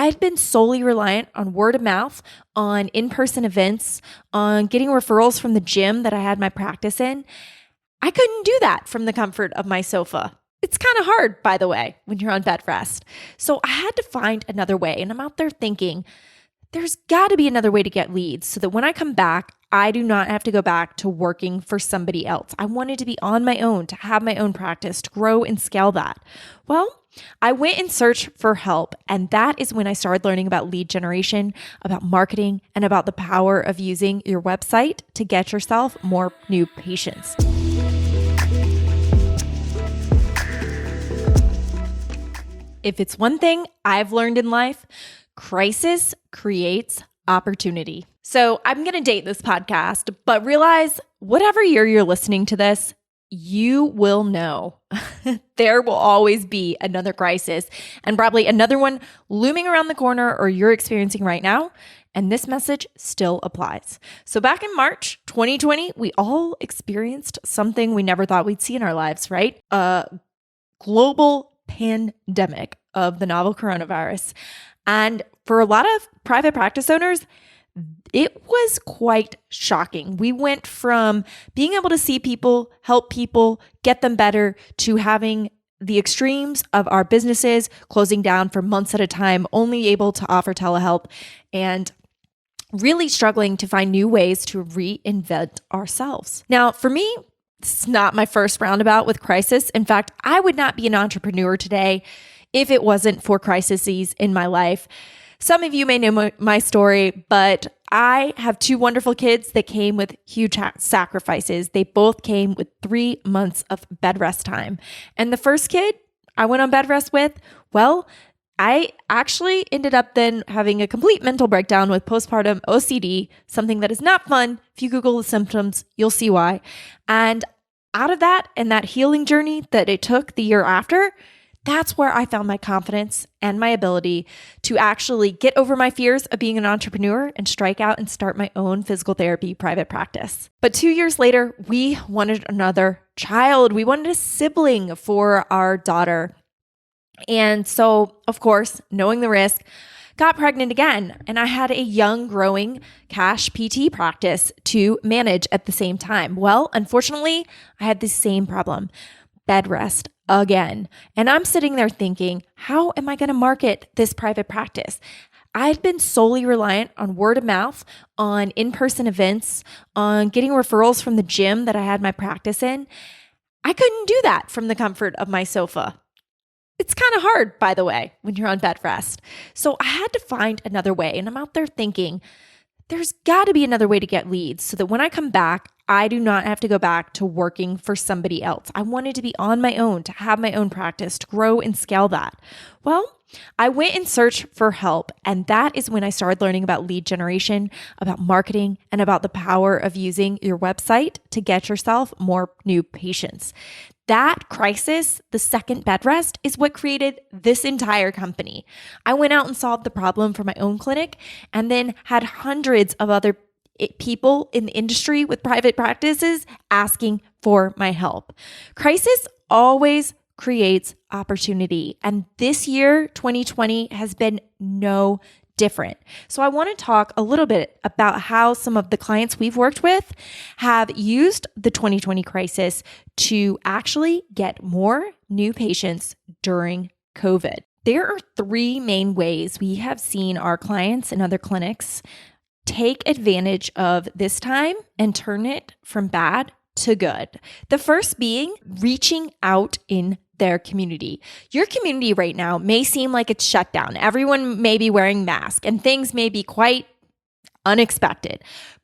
I'd been solely reliant on word of mouth, on in-person events, on getting referrals from the gym that I had my practice in. I couldn't do that from the comfort of my sofa. It's kind of hard, by the way, when you're on bed rest. So I had to find another way. And I'm out there thinking, there's got to be another way to get leads so that when I come back, I do not have to go back to working for somebody else. I wanted to be on my own, to have my own practice, to grow and scale that. Well, I went and searched for help, and that is when I started learning about lead generation, about marketing, and about the power of using your website to get yourself more new patients. If it's one thing I've learned in life, crisis creates opportunity. So I'm going to date this podcast, but realize whatever year you're listening to this, you will know there will always be another crisis and probably another one looming around the corner or you're experiencing right now. And this message still applies. So back in March 2020, we all experienced something we never thought we'd see in our lives, right? A global pandemic of the novel coronavirus. And for a lot of private practice owners, it was quite shocking. We went from being able to see people, help people, get them better, to having the extremes of our businesses closing down for months at a time, only able to offer telehealth, and really struggling to find new ways to reinvent ourselves. Now, for me, it's not my first roundabout with crisis. In fact, I would not be an entrepreneur today if it wasn't for crises in my life. Some of you may know my story, but I have two wonderful kids that came with huge sacrifices. They both came with 3 months of bed rest time. And the first kid I went on bed rest with, well, I actually ended up then having a complete mental breakdown with postpartum OCD, something that is not fun. If you Google the symptoms, you'll see why. And out of that and that healing journey that it took the year after, that's where I found my confidence and my ability to actually get over my fears of being an entrepreneur and strike out and start my own physical therapy private practice. But 2 years later, we wanted another child. We wanted a sibling for our daughter. And so, of course, knowing the risk, got pregnant again. And I had a young, growing cash PT practice to manage at the same time. Well, unfortunately, I had the same problem. Bed rest again. And I'm sitting there thinking, how am I going to market this private practice? I'd been solely reliant on word of mouth, on in-person events, on getting referrals from the gym that I had my practice in. I couldn't do that from the comfort of my sofa. It's kind of hard, by the way, when you're on bed rest. So I had to find another way. And I'm out there thinking, there's got to be another way to get leads so that when I come back, I do not have to go back to working for somebody else. I wanted to be on my own, to have my own practice, to grow and scale that. Well, I went and searched for help, and that is when I started learning about lead generation, about marketing, and about the power of using your website to get yourself more new patients. That crisis, the second bed rest, is what created this entire company. I went out and solved the problem for my own clinic and then had hundreds of other people in the industry with private practices asking for my help. Crisis always creates opportunity. And this year, 2020, has been no different. So I want to talk a little bit about how some of the clients we've worked with have used the 2020 crisis to actually get more new patients during COVID. There are 3 main ways we have seen our clients and other clinics take advantage of this time and turn it from bad to good. The first being reaching out in their community. Your community right now may seem like it's shut down. Everyone may be wearing masks and things may be quite unexpected.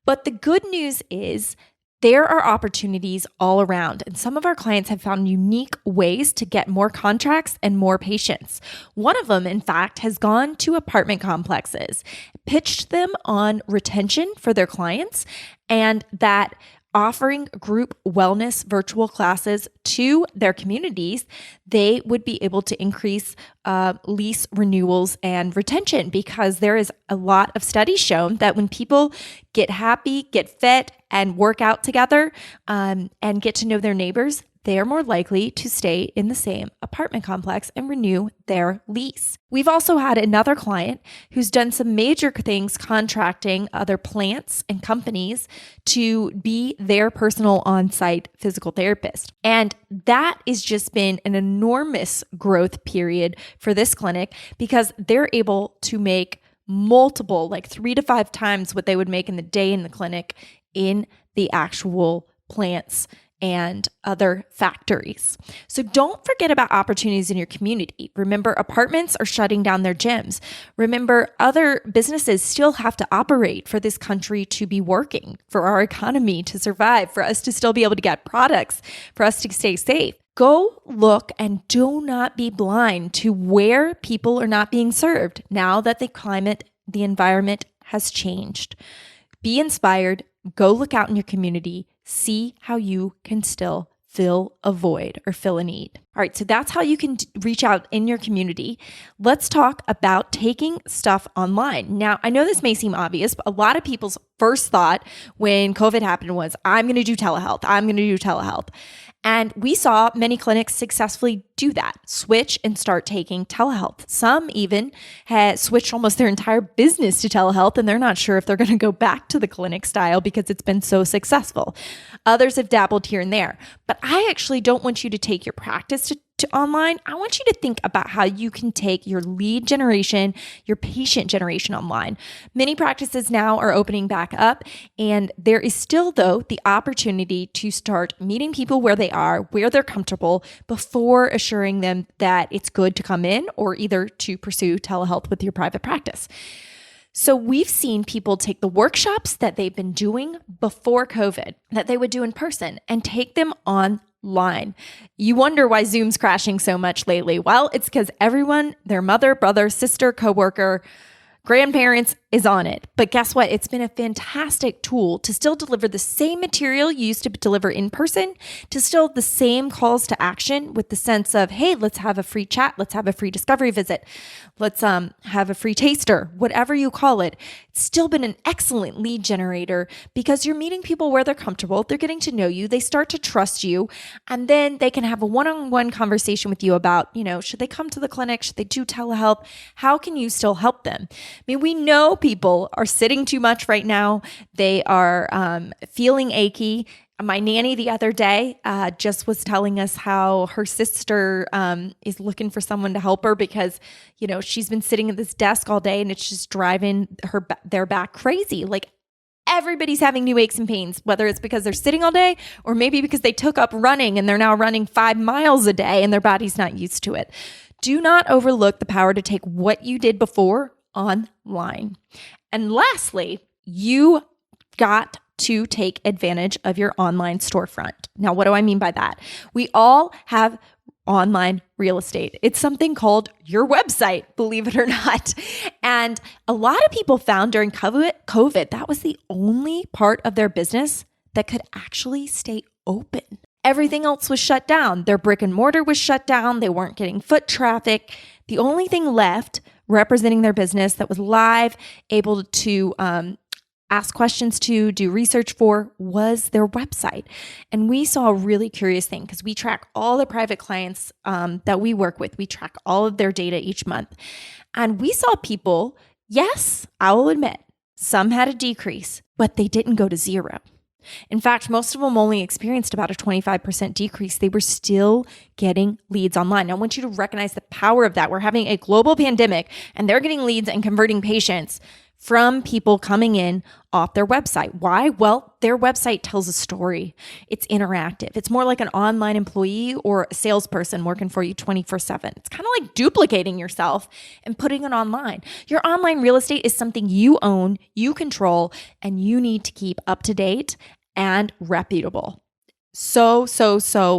But the good news is there are opportunities all around, and some of our clients have found unique ways to get more contracts and more patients. One of them, in fact, has gone to apartment complexes, pitched them on retention for their clients, and that offering group wellness virtual classes to their communities, they would be able to increase lease renewals and retention, because there is a lot of studies shown that when people get happy, get fit, and work out together and get to know their neighbors, they are more likely to stay in the same apartment complex and renew their lease. We've also had another client who's done some major things contracting other plants and companies to be their personal on-site physical therapist. And that has just been an enormous growth period for this clinic because they're able to make multiple, like 3 to 5 times what they would make in the day in the clinic in the actual plants and other factories. So don't forget about opportunities in your community. Remember, apartments are shutting down their gyms. Remember, other businesses still have to operate for this country to be working, for our economy to survive, for us to still be able to get products, for us to stay safe. Go look and do not be blind to where people are not being served now that the climate, the environment has changed. Be inspired. Go look out in your community. See how you can still fill a void or fill a need. All right, so that's how you can reach out in your community. Let's talk about taking stuff online. Now, I know this may seem obvious, but a lot of people's first thought when COVID happened was, I'm going to do telehealth. And we saw many clinics successfully do that, switch and start taking telehealth. Some even had switched almost their entire business to telehealth, and they're not sure if they're going to go back to the clinic style because it's been so successful. Others have dabbled here and there. But I actually don't want you to take your practice to online. I want you to think about how you can take your lead generation, your patient generation online. Many practices now are opening back up, and there is still, though, the opportunity to start meeting people where they are, where they're comfortable, before assuring them that it's good to come in or either to pursue telehealth with your private practice. So we've seen people take the workshops that they've been doing before COVID, that they would do in person, and take them online. You wonder why Zoom's crashing so much lately. Well, it's because everyone, their mother, brother, sister, coworker, grandparents is on it. But guess what? It's been a fantastic tool to still deliver the same material you used to deliver in person, to still the same calls to action with the sense of, hey, let's have a free chat. Let's have a free discovery visit. Let's have a free taster, whatever you call it. It's still been an excellent lead generator because you're meeting people where they're comfortable. They're getting to know you. They start to trust you. And then they can have a one-on-one conversation with you about, should they come to the clinic? Should they do telehealth? How can you still help them? I mean, we know people are sitting too much right now. They are feeling achy. My nanny the other day just was telling us how her sister is looking for someone to help her because, she's been sitting at this desk all day and it's just driving their back crazy. Like, everybody's having new aches and pains, whether it's because they're sitting all day or maybe because they took up running and they're now running 5 miles a day and their body's not used to it. Do not overlook the power to take what you did before online. And lastly, you got to take advantage of your online storefront. Now, what do I mean by that? We all have online real estate. It's something called your website, believe it or not. And a lot of people found during COVID, that was the only part of their business that could actually stay open. Everything else was shut down. Their brick and mortar was shut down. They weren't getting foot traffic. The only thing left representing their business that was live, able to ask questions to, do research for, was their website. And we saw a really curious thing because we track all the private clients that we work with. We track all of their data each month. And we saw people, yes, I will admit, some had a decrease, but they didn't go to zero. In fact, most of them only experienced about a 25% decrease. They were still getting leads online. Now, I want you to recognize the power of that. We're having a global pandemic and they're getting leads and converting patients from people coming in off their website. Why? Well, their website tells a story. It's interactive. It's more like an online employee or a salesperson working for you 24/7. It's kind of like duplicating yourself and putting it online. Your online real estate is something you own, you control, and you need to keep up to date and reputable. So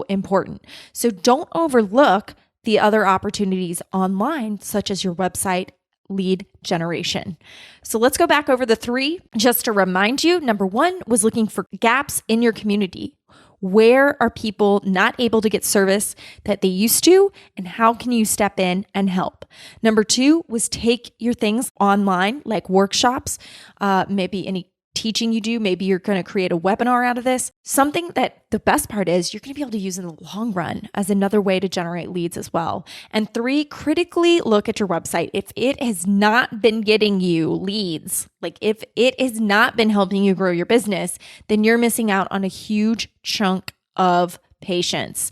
important. So don't overlook the other opportunities online, such as your website lead generation. So let's go back over the 3 just to remind you. Number 1 was looking for gaps in your community. Where are people not able to get service that they used to, and how can you step in and help? Number 2 was take your things online, like workshops, maybe any teaching you do. Maybe you're going to create a webinar out of this. Something that the best part is you're going to be able to use in the long run as another way to generate leads as well. And 3, critically look at your website. If it has not been getting you leads, like if it has not been helping you grow your business, then you're missing out on a huge chunk of patience.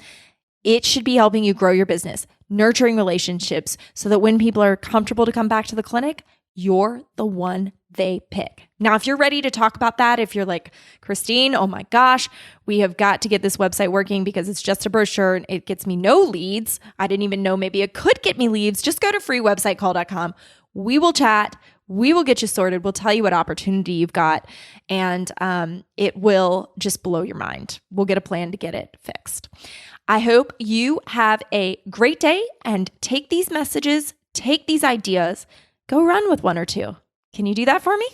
It should be helping you grow your business, nurturing relationships so that when people are comfortable to come back to the clinic, you're the one they pick. Now, if you're ready to talk about that, if you're like, Christine, oh my gosh, we have got to get this website working because it's just a brochure and it gets me no leads. I didn't even know maybe it could get me leads. Just go to freewebsitecall.com. We will chat. We will get you sorted. We'll tell you what opportunity you've got, and it will just blow your mind. We'll get a plan to get it fixed. I hope you have a great day and take these messages, take these ideas, go run with 1 or 2. Can you do that for me?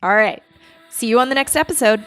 All right. See you on the next episode.